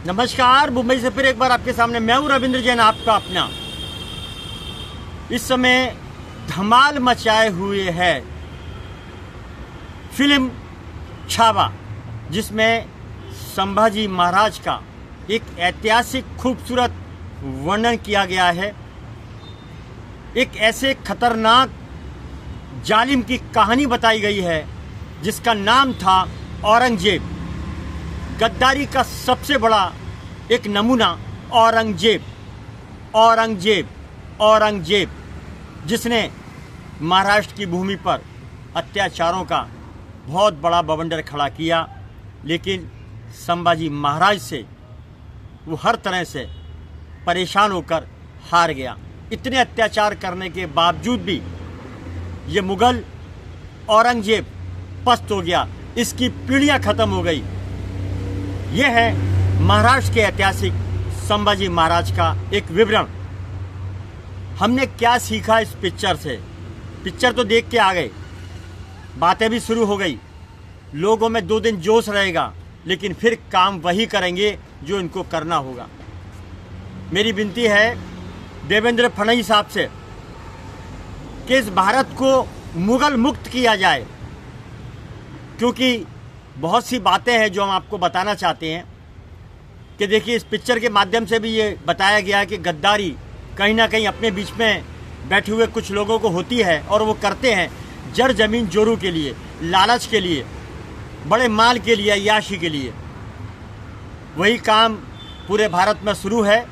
नमस्कार, मुंबई से फिर एक बार आपके सामने मैं हूं रविंद्र जैन, आपका अपना। इस समय धमाल मचाए हुए है फिल्म छावा, जिसमें संभाजी महाराज का एक ऐतिहासिक खूबसूरत वर्णन किया गया है। एक ऐसे खतरनाक जालिम की कहानी बताई गई है जिसका नाम था औरंगजेब। गद्दारी का सबसे बड़ा एक नमूना औरंगजेब, जिसने महाराष्ट्र की भूमि पर अत्याचारों का बहुत बड़ा बवंडर खड़ा किया, लेकिन संभाजी महाराज से वो हर तरह से परेशान होकर हार गया। इतने अत्याचार करने के बावजूद भी ये मुगल औरंगजेब पस्त हो गया, इसकी पीढ़ियां खत्म हो गई। यह है महाराष्ट्र के ऐतिहासिक संभाजी महाराज का एक विवरण। हमने क्या सीखा इस पिक्चर से? पिक्चर तो देख के आ गए, बातें भी शुरू हो गई, लोगों में 2 दिन जोश रहेगा, लेकिन फिर काम वही करेंगे जो इनको करना होगा। मेरी विनती है देवेंद्र फडणवीस साहब से कि इस भारत को मुगल मुक्त किया जाए, क्योंकि बहुत सी बातें हैं जो हम आपको बताना चाहते हैं। कि देखिए, इस पिक्चर के माध्यम से भी ये बताया गया है कि गद्दारी कहीं ना कहीं अपने बीच में बैठे हुए कुछ लोगों को होती है, और वो करते हैं जड़ जमीन जोरू के लिए, लालच के लिए, बड़े माल के लिए, अय्याशी के लिए। वही काम पूरे भारत में शुरू है,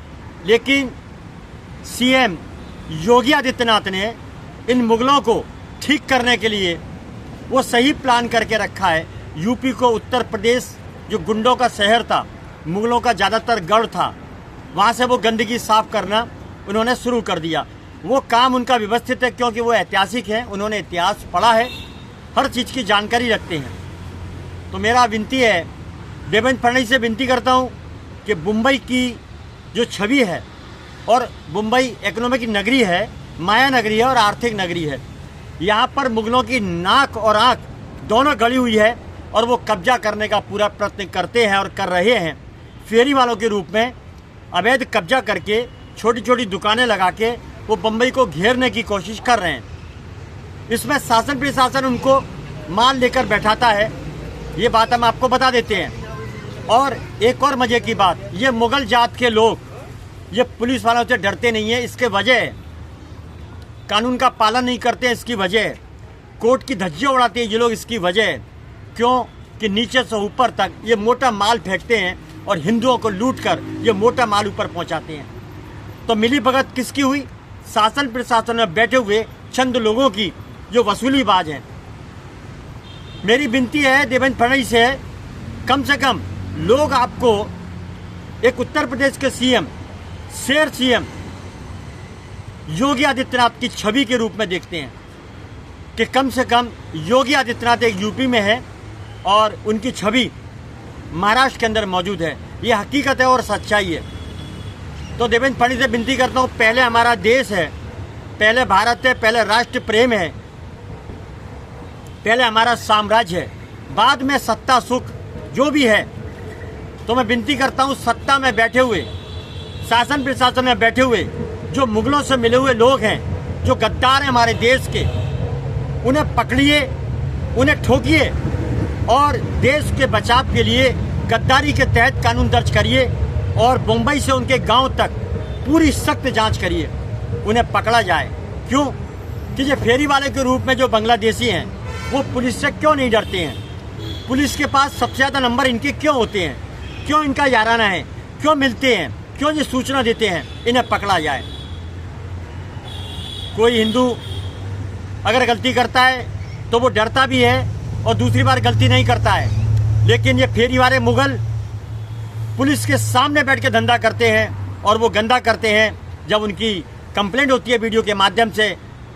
लेकिन सीएम योगी आदित्यनाथ ने इन मुगलों को ठीक करने के लिए वो सही प्लान करके रखा है। यूपी को उत्तर प्रदेश जो गुंडों का शहर था, मुगलों का ज़्यादातर गढ़ था, वहाँ से वो गंदगी साफ करना उन्होंने शुरू कर दिया। वो काम उनका व्यवस्थित है, क्योंकि वो ऐतिहासिक हैं, उन्होंने इतिहास पढ़ा है, हर चीज़ की जानकारी रखते हैं। तो मेरा विनती है, देवेंद्र फडणवीस से विनती करता हूँ कि मुंबई की जो छवि है, और मुंबई इकोनॉमिक नगरी है, माया नगरी है और आर्थिक नगरी है, यहाँ पर मुगलों की नाक और आँख दोनों गड़ी हुई है, और वो कब्जा करने का पूरा प्रयत्न करते हैं और कर रहे हैं। फेरी वालों के रूप में अवैध कब्जा करके छोटी छोटी दुकानें लगा के वो बम्बई को घेरने की कोशिश कर रहे हैं। इसमें शासन प्रशासन उनको माल लेकर बैठाता है, ये बात हम आपको बता देते हैं। और एक और मज़े की बात, ये मुगल जात के लोग ये पुलिस वालों से डरते नहीं है, इसके वजह है कानून का पालन नहीं करते हैं, इसकी वजह है कोर्ट की धज्जियाँ उड़ाते हैं ये लोग, इसकी वजह है क्यों कि नीचे से ऊपर तक ये मोटा माल फेंकते हैं और हिंदुओं को लूट कर ये मोटा माल ऊपर पहुंचाते हैं। तो मिली भगत किसकी हुई? शासन प्रशासन में बैठे हुए चंद लोगों की, जो वसूलीबाज हैं। मेरी विनती है देवेंद्र फडणवीस से, कम से कम लोग आपको एक उत्तर प्रदेश के सीएम, शेर सीएम योगी आदित्यनाथ की छवि के रूप में देखते हैं, कि कम से कम योगी आदित्यनाथ एक यूपी में है और उनकी छवि महाराष्ट्र के अंदर मौजूद है। ये हकीकत है और सच्चाई है। तो देवेंद्र फडणवीस से विनती करता हूँ, पहले हमारा देश है, पहले भारत है, पहले राष्ट्र प्रेम है, पहले हमारा साम्राज्य है, बाद में सत्ता सुख जो भी है। तो मैं विनती करता हूँ, सत्ता में बैठे हुए, शासन प्रशासन में बैठे हुए जो मुगलों से मिले हुए लोग हैं, जो गद्दार हैं हमारे देश के, उन्हें पकड़िए, उन्हें ठोकिए, और देश के बचाव के लिए गद्दारी के तहत कानून दर्ज करिए, और मुंबई से उनके गांव तक पूरी सख्त जांच करिए, उन्हें पकड़ा जाए। क्यों कि ये फेरी वाले के रूप में जो बांग्लादेशी हैं, वो पुलिस से क्यों नहीं डरते हैं? पुलिस के पास सबसे ज़्यादा नंबर इनके क्यों होते हैं? क्यों इनका याराना है? क्यों मिलते हैं? क्यों ये सूचना देते हैं? इन्हें पकड़ा जाए। कोई हिंदू अगर गलती करता है तो वो डरता भी है और दूसरी बार गलती नहीं करता है, लेकिन ये फेरी वाले मुगल पुलिस के सामने बैठ के धंधा करते हैं, और वो गंदा करते हैं। जब उनकी कंप्लेंट होती है वीडियो के माध्यम से,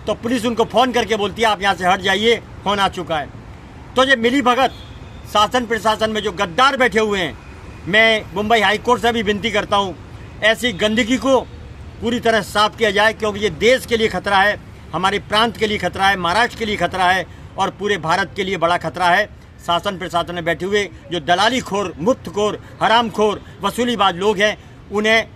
तो पुलिस उनको फ़ोन करके बोलती है आप यहाँ से हट जाइए, फ़ोन आ चुका है। तो ये मिली भगत शासन प्रशासन में जो गद्दार बैठे हुए हैं, मैं मुंबई हाई कोर्ट से भी विनती करता हूँ, ऐसी गंदगी को पूरी तरह साफ किया जाए, क्योंकि ये देश के लिए खतरा है, हमारे प्रांत के लिए खतरा है, महाराष्ट्र के लिए खतरा है, और पूरे भारत के लिए बड़ा खतरा है। शासन प्रशासन में बैठे हुए जो दलाली खोर, मुफ्तखोर, हरामखोर, वसूलीबाज लोग हैं, उन्हें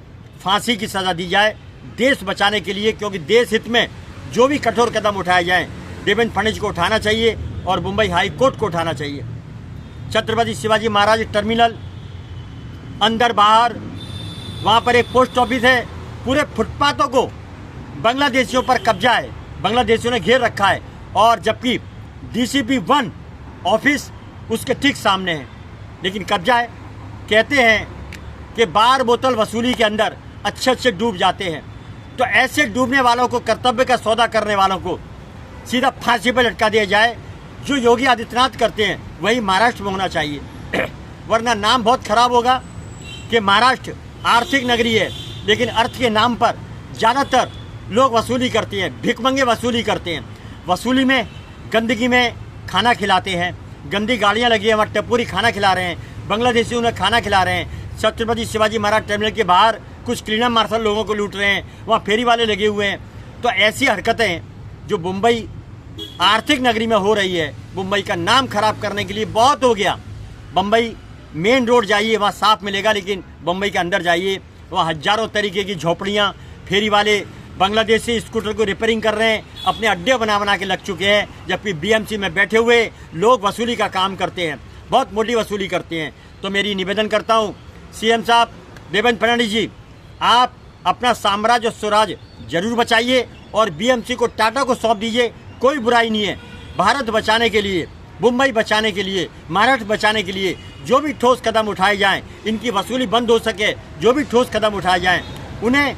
फांसी की सज़ा दी जाए देश बचाने के लिए, क्योंकि देश हित में जो भी कठोर कदम उठाए जाएं देवेंद्र फडणवीस को उठाना चाहिए और मुंबई हाई कोर्ट को उठाना चाहिए। छत्रपति शिवाजी महाराज टर्मिनल अंदर बाहर, वहाँ पर एक पोस्ट ऑफिस है, पूरे फुटपाथों को बांग्लादेशियों पर कब्जा है, बांग्लादेशियों ने घेर रखा है, और जबकि DCP 1 ऑफिस उसके ठीक सामने है, लेकिन कब्जा है। कहते हैं कि बार बोतल वसूली के अंदर अच्छे अच्छे डूब जाते हैं, तो ऐसे डूबने वालों को, कर्तव्य का सौदा करने वालों को सीधा फांसी पर लटका दिया जाए। जो योगी आदित्यनाथ करते हैं वही महाराष्ट्र में होना चाहिए, वरना नाम बहुत खराब होगा कि महाराष्ट्र आर्थिक नगरी है, लेकिन अर्थ के नाम पर ज़्यादातर लोग वसूली करते हैं, भिखमंगे वसूली करते हैं। वसूली में गंदगी में खाना खिलाते हैं, गंदी गाड़ियाँ लगी हैं, वहाँ टपोरी खाना खिला रहे हैं, बांग्लादेशी उन्हें खाना खिला रहे हैं। छत्रपति शिवाजी महाराज टर्मिनल के बाहर कुछ क्लीनर मार्शल लोगों को लूट रहे हैं, वहाँ फेरी वाले लगे हुए हैं। तो ऐसी हरकतें जो मुंबई आर्थिक नगरी में हो रही है, मुंबई का नाम खराब करने के लिए बहुत हो गया। मुंबई मेन रोड जाइए, वहाँ साफ मिलेगा, लेकिन मुंबई के अंदर जाइए, वहाँ हजारों तरीके की झोपड़ियाँ, फेरी वाले बांग्लादेशी स्कूटर को रिपेयरिंग कर रहे हैं, अपने अड्डे बना के लग चुके हैं, जबकि BMC में बैठे हुए लोग वसूली का काम करते हैं, बहुत मोटी वसूली करते हैं। तो मेरी निवेदन करता हूँ CM साहब देवेंद्र फडणवीस जी, आप अपना साम्राज्य और स्वराज जरूर बचाइए और BMC को, टाटा को सौंप दीजिए, कोई बुराई नहीं है। भारत बचाने के लिए, मुंबई बचाने के लिए, महाराष्ट्र बचाने के लिए जो भी ठोस कदम उठाए जाएं, इनकी वसूली बंद हो सके, जो भी ठोस कदम उठाए जाएं, उन्हें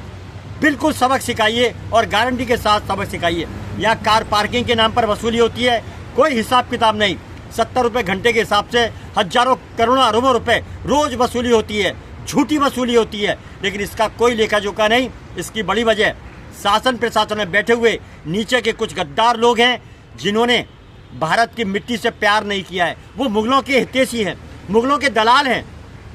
बिल्कुल सबक सिखाइए और गारंटी के साथ सबक सिखाइए। यहाँ कार पार्किंग के नाम पर वसूली होती है, कोई हिसाब किताब नहीं, 70 रुपये घंटे के हिसाब से हजारों करोड़ों अरबों रुपए रोज वसूली होती है, झूठी वसूली होती है, लेकिन इसका कोई लेखा जोखा नहीं। इसकी बड़ी वजह शासन प्रशासन में बैठे हुए नीचे के कुछ गद्दार लोग हैं, जिन्होंने भारत की मिट्टी से प्यार नहीं किया है। वो मुगलों के हितैषी हैं, मुगलों के दलाल हैं।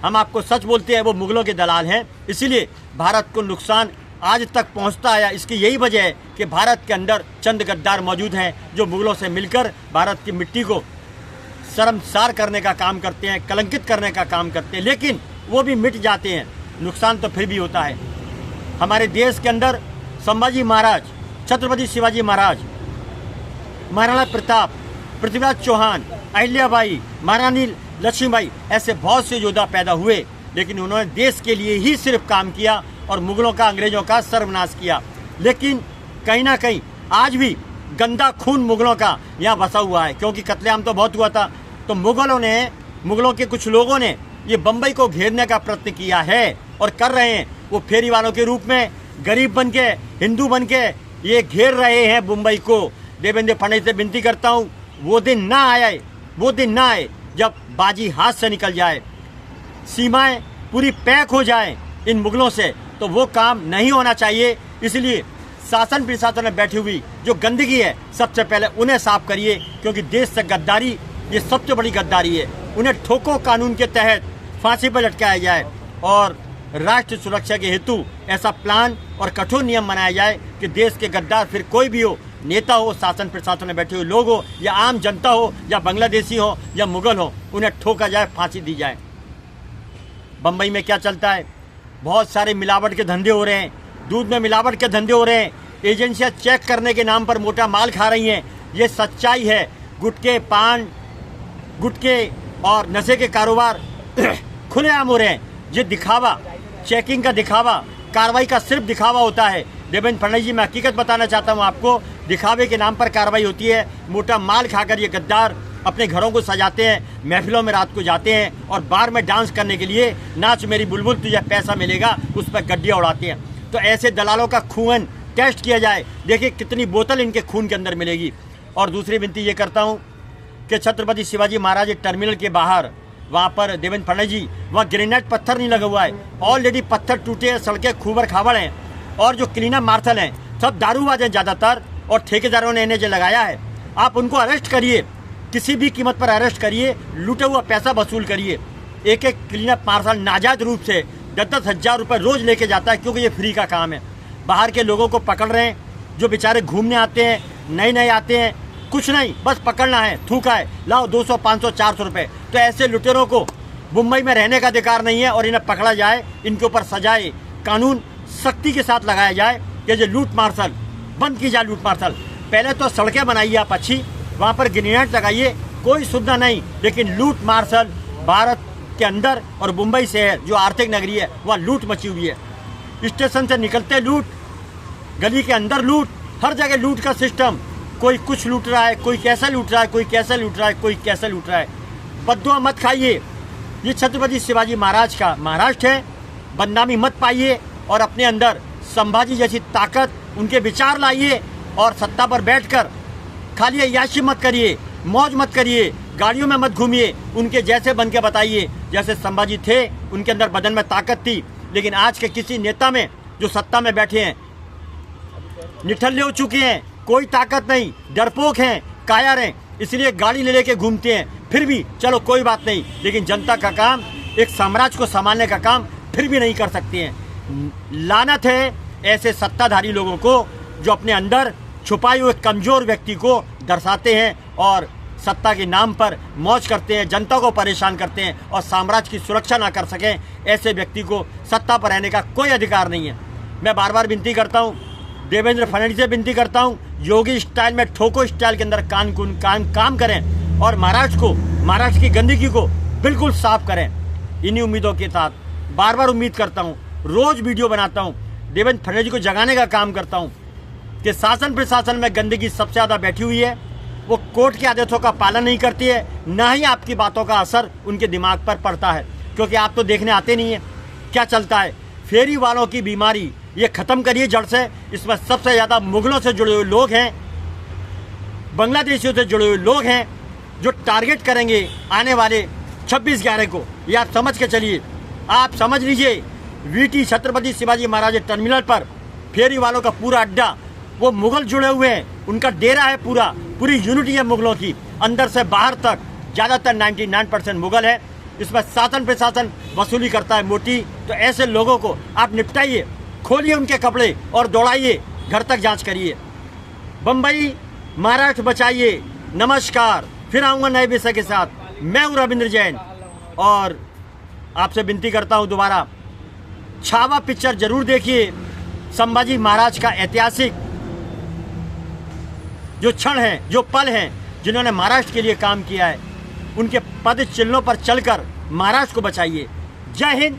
हम आपको सच बोलते हैं, वो मुगलों के दलाल हैं। इसीलिए भारत को नुकसान आज तक पहुंचता आया। इसकी यही वजह है कि भारत के अंदर चंद गद्दार मौजूद हैं, जो मुगलों से मिलकर भारत की मिट्टी को शर्मसार करने का काम करते हैं, कलंकित करने का काम करते हैं, लेकिन वो भी मिट जाते हैं। नुकसान तो फिर भी होता है। हमारे देश के अंदर संभाजी महाराज, छत्रपति शिवाजी महाराज, महाराणा प्रताप, पृथ्वीराज चौहान, अहिल्याबाई, महारानी लक्ष्मीबाई, ऐसे बहुत से योद्धा पैदा हुए, लेकिन उन्होंने देश के लिए ही सिर्फ काम किया और मुगलों का, अंग्रेजों का सर्वनाश किया। लेकिन कहीं ना कहीं आज भी गंदा खून मुगलों का यहाँ बसा हुआ है, क्योंकि कत्लेआम तो बहुत हुआ था। तो मुगलों के कुछ लोगों ने ये बम्बई को घेरने का प्रयत्न किया है और कर रहे हैं। वो फेरी वालों के रूप में गरीब बन के, हिंदू बन के ये घेर रहे हैं मुंबई को। देवेंद्र फडणवीस से विनती करता हूँ, वो दिन ना आए जब बाजी हाथ से निकल जाए, सीमाएं पूरी पैक हो जाए इन मुगलों से, तो वो काम नहीं होना चाहिए। इसलिए शासन प्रशासन में बैठी हुई जो गंदगी है, सबसे पहले उन्हें साफ करिए, क्योंकि देश से गद्दारी ये सबसे बड़ी गद्दारी है। उन्हें ठोको कानून के तहत फांसी पर लटकाया जाए और राष्ट्र सुरक्षा के हेतु ऐसा प्लान और कठोर नियम बनाया जाए कि देश के गद्दार फिर कोई भी हो, नेता हो, शासन प्रशासन में बैठे हुए लोग हो, या आम जनता हो, या बांग्लादेशी हो, या मुगल हो, उन्हें ठोका जाए, फांसी दी जाए। बम्बई में क्या चलता है? बहुत सारे मिलावट के धंधे हो रहे हैं, दूध में मिलावट के धंधे हो रहे हैं, एजेंसियां चेक करने के नाम पर मोटा माल खा रही हैं। ये सच्चाई है। गुटखे, पान, गुटखे और नशे के कारोबार खुलेआम हो रहे हैं। ये दिखावा, चेकिंग का दिखावा, कार्रवाई का सिर्फ दिखावा होता है। देवेंद्र फडणवीस जी, मैं हकीकत बताना चाहता हूँ आपको, दिखावे के नाम पर कार्रवाई होती है। मोटा माल खाकर ये गद्दार अपने घरों को सजाते हैं, महफिलों में रात को जाते हैं और बार में डांस करने के लिए नाच मेरी बुलबुल तुझे पैसा मिलेगा, उस पर गड्डियाँ उड़ाते हैं। तो ऐसे दलालों का खून टेस्ट किया जाए, देखिए कितनी बोतल इनके खून के अंदर मिलेगी। और दूसरी विनती ये करता हूँ कि छत्रपति शिवाजी महाराज टर्मिनल के बाहर, वहाँ पर देवेंद्र फडणवीस जी, वहाँ ग्रेनाइट पत्थर नहीं लगा हुआ है, ऑलरेडी पत्थर टूटे हैं, सड़कें खूबर खाबड़ हैं, और जो क्लीनर मार्शल हैं सब दारूबाज हैं ज़्यादातर, और ठेकेदारों ने इन्हें जो लगाया है, आप उनको अरेस्ट करिए, किसी भी कीमत पर अरेस्ट करिए, लूटा हुआ पैसा वसूल करिए। एक एक क्लीनर मार्शल नाजायज रूप से 10-10 हज़ार रुपये रोज़ लेके जाता है, क्योंकि ये फ्री का काम है। बाहर के लोगों को पकड़ रहे हैं, जो बेचारे घूमने आते हैं, नए आते हैं, कुछ नहीं, बस पकड़ना है, थूका है, लाओ 200, 500, 400 रुपये। तो ऐसे लुटेरों को मुंबई में रहने का अधिकार नहीं है और इन्हें पकड़ा जाए, इनके ऊपर सजाए, कानून सख्ती के साथ लगाया जाए कि जो लूट मार्शल बंद की जाए। लूट मार्शल पहले तो सड़कें बनाइए आप अच्छी, वहाँ पर ग्रेनेड लगाइए, कोई सुविधा नहीं, लेकिन लूट मार्शल भारत के अंदर और मुंबई शहर जो आर्थिक नगरी है वहाँ लूट मची हुई है। स्टेशन से निकलते लूट, गली के अंदर लूट, हर जगह लूट का सिस्टम। कोई कुछ लूट रहा है, कोई कैसा लूट रहा है, कोई कैसा लूट रहा है, कोई कैसा लूट रहा है। बद्दुआ मत खाइए, ये छत्रपति शिवाजी महाराज का महाराष्ट्र है, बदनामी मत पाइए और अपने अंदर संभाजी जैसी ताकत, उनके विचार लाइए और सत्ता पर बैठकर खाली अय्याशी मत करिए, मौज मत करिए, गाड़ियों में मत घूमिए, उनके जैसे बन के बताइए। जैसे संभाजी थे, उनके अंदर बदन में ताकत थी, लेकिन आज के किसी नेता में जो सत्ता में बैठे हैं निठल्ले हो चुके हैं, कोई ताकत नहीं, डरपोक हैं, कायर हैं, इसलिए गाड़ी ले लेके घूमते हैं। फिर भी चलो कोई बात नहीं, लेकिन जनता का काम, एक साम्राज्य को संभालने का काम फिर भी नहीं कर सकते हैं। लानत है ऐसे सत्ताधारी लोगों को जो अपने अंदर छुपाए हुए कमजोर व्यक्ति को दर्शाते हैं और सत्ता के नाम पर मौज करते हैं, जनता को परेशान करते हैं और साम्राज्य की सुरक्षा ना कर सकें, ऐसे व्यक्ति को सत्ता पर रहने का कोई अधिकार नहीं है। मैं बार बार विनती करता हूँ, देवेंद्र फडणवीस से विनती करता हूँ, योगी स्टाइल में ठोको स्टाइल के अंदर काम करें और महाराष्ट्र की गंदगी को बिल्कुल साफ करें। इन्हीं उम्मीदों के साथ बार बार उम्मीद करता हूँ, रोज वीडियो बनाता हूँ, देवेंद्र फडणवीस को जगाने का काम करता हूँ कि शासन प्रशासन में गंदगी सबसे ज़्यादा बैठी हुई है। वो कोर्ट की आदेशों का पालन नहीं करती है, ना ही आपकी बातों का असर उनके दिमाग पर पड़ता है, क्योंकि आप तो देखने आते नहीं हैं क्या चलता है। फेरी वालों की बीमारी ये ख़त्म करिए जड़ से। इसमें सबसे ज़्यादा मुगलों से जुड़े हुए लोग हैं, बांग्लादेशियों से जुड़े हुए लोग हैं, जो टारगेट करेंगे आने वाले 26/11 को। ये आप समझ के चलिए, आप समझ लीजिए। वीटी छत्रपति शिवाजी महाराज टर्मिनल पर फेरी वालों का पूरा अड्डा, वो मुगल जुड़े हुए हैं, उनका डेरा है, पूरी यूनिटी है मुगलों की, अंदर से बाहर तक ज़्यादातर 99% मुगल है। इसमें शासन प्रशासन वसूली करता है मोटी। तो ऐसे लोगों को आप निपटाइए, खोलिए उनके कपड़े और दौड़ाइए, घर तक जांच करिए। बम्बई महाराष्ट्र बचाइए। नमस्कार, फिर आऊँगा नए विषय के साथ। मैं हूँ रविंद्र जैन और आपसे विनती करता हूँ दोबारा, छावा पिक्चर जरूर देखिए। संभाजी महाराज का ऐतिहासिक जो क्षण हैं, जो पल हैं, जिन्होंने महाराष्ट्र के लिए काम किया है, उनके पद चिन्हों पर चलकर महाराष्ट्र को बचाइए। जय हिंद,